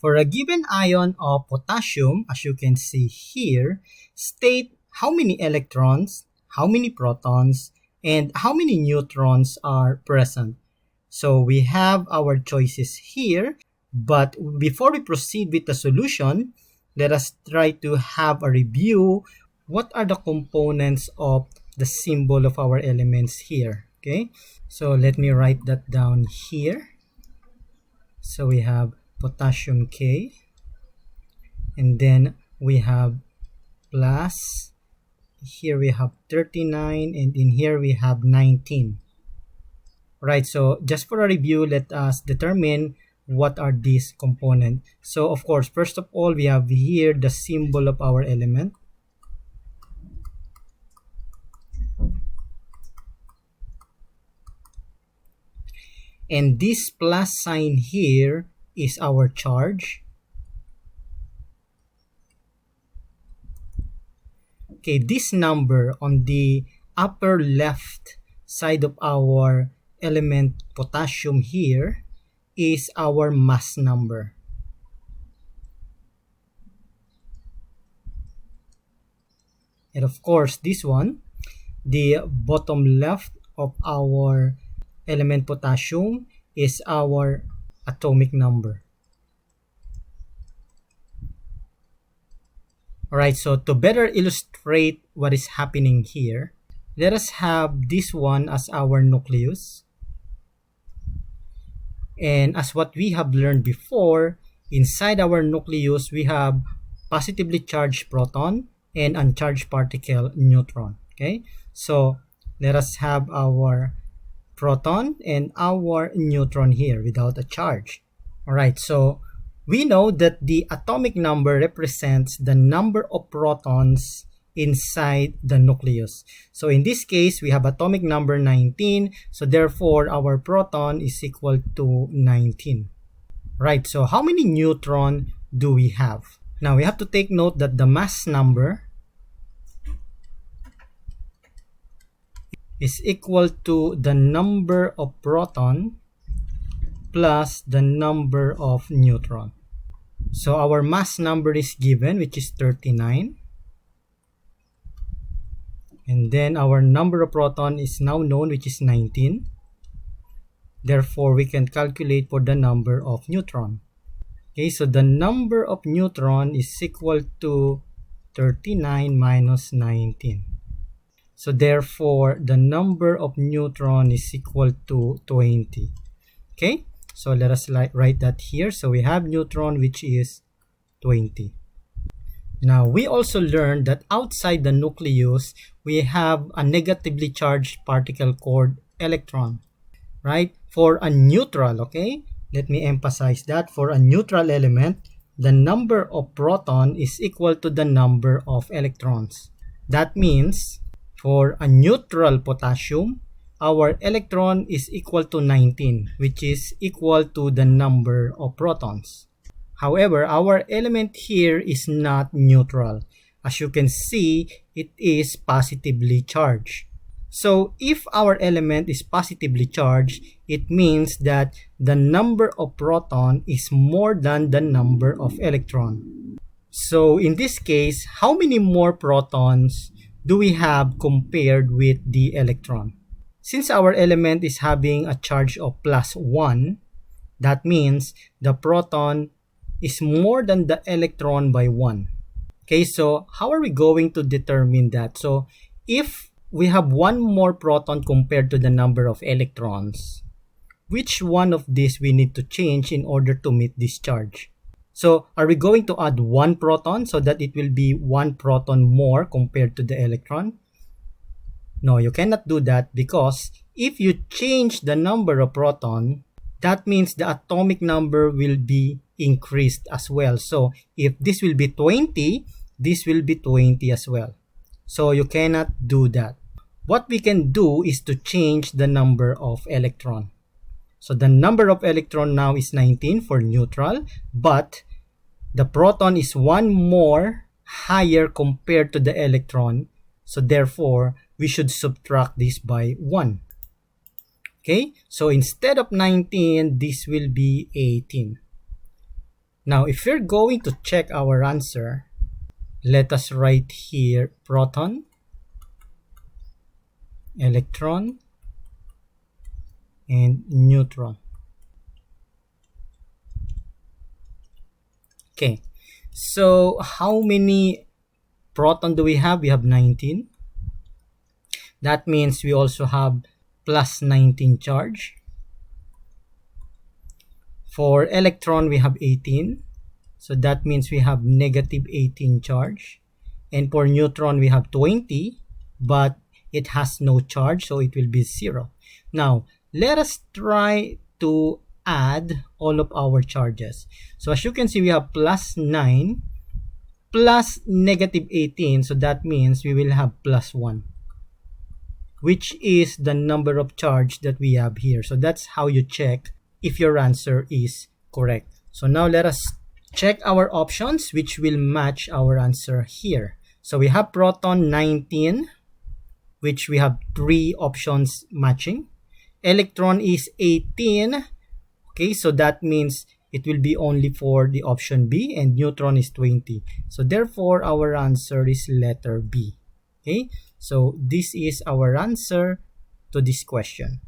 For a given ion of potassium, as you can see here, state how many electrons, how many protons, and how many neutrons are present. So we have our choices here, but before we proceed with the solution, let us try to have a review. What are the components of the symbol of our elements here? Okay, so let me write that down here. So we have potassium K, and then we have plus, here we have 39, and in here we have 19. Right, so just for a review, let us determine what are these components. So of course, first of all, we have here the symbol of our element. And this plus sign here is our charge. Okay, this number on the upper left side of our element potassium here is our mass number. And of course, this one, the bottom left of our element potassium is our atomic number. Alright, so to better illustrate what is happening here, let us have this one as our nucleus. And as what we have learned before, inside our nucleus, we have positively charged proton and uncharged particle neutron. Okay, so let us have our proton and our neutron here without a charge. Alright, so we know that the atomic number represents the number of protons inside the nucleus. So in this case, we have atomic number 19. So therefore, our proton is equal to 19. Right, so how many neutron do we have? Now we have to take note that the mass number is equal to the number of proton plus the number of neutron. So our mass number is given, which is 39. And then our number of proton is now known, which is 19. Therefore, we can calculate for the number of neutron. Okay, so the number of neutron is equal to 39 minus 19. So therefore, the number of neutron is equal to 20. Okay, so let us write that here. So we have neutron, which is 20. Now, we also learned that outside the nucleus, we have a negatively charged particle called electron, right? For a neutral, okay? Let me emphasize that for a neutral element, the number of proton is equal to the number of electrons. That means for a neutral potassium, our electron is equal to 19, which is equal to the number of protons. However, our element here is not neutral. As you can see, it is positively charged. So if our element is positively charged, it means that the number of proton is more than the number of electron. So in this case, how many more protons do we have compared with the electron? Since our element is having a charge of plus 1, that means the proton is more than the electron by 1. Okay, so how are we going to determine that? So if we have one more proton compared to the number of electrons, which one of these we need to change in order to meet this charge? So are we going to add one proton so that it will be one proton more compared to the electron? No, you cannot do that, because if you change the number of proton, that means the atomic number will be increased as well. So if this will be 20, this will be 20 as well. So you cannot do that. What we can do is to change the number of electron. So the number of electron now is 19 for neutral, but the proton is one more higher compared to the electron. So therefore, we should subtract this by 1. Okay, so instead of 19, this will be 18. Now, if we're going to check our answer, let us write here proton, electron, and neutron. Okay, so how many proton do we have? We have 19. That means we also have plus 19 charge. For electron, we have 18. So that means we have negative 18 charge. And for neutron, we have 20, but it has no charge, so it will be 0. Now, let us try to add all of our charges. So as you can see, we have plus 9 plus negative 18. So that means we will have plus 1, which is the number of charge that we have here. So that's how you check if your answer is correct. So now let us check our options, which will match our answer here. So we have proton 19, which we have 3 options matching. Electron is 18. Okay, so that means it will be only for the option B, and neutron is 20. So therefore, our answer is letter B. Okay, so this is our answer to this question.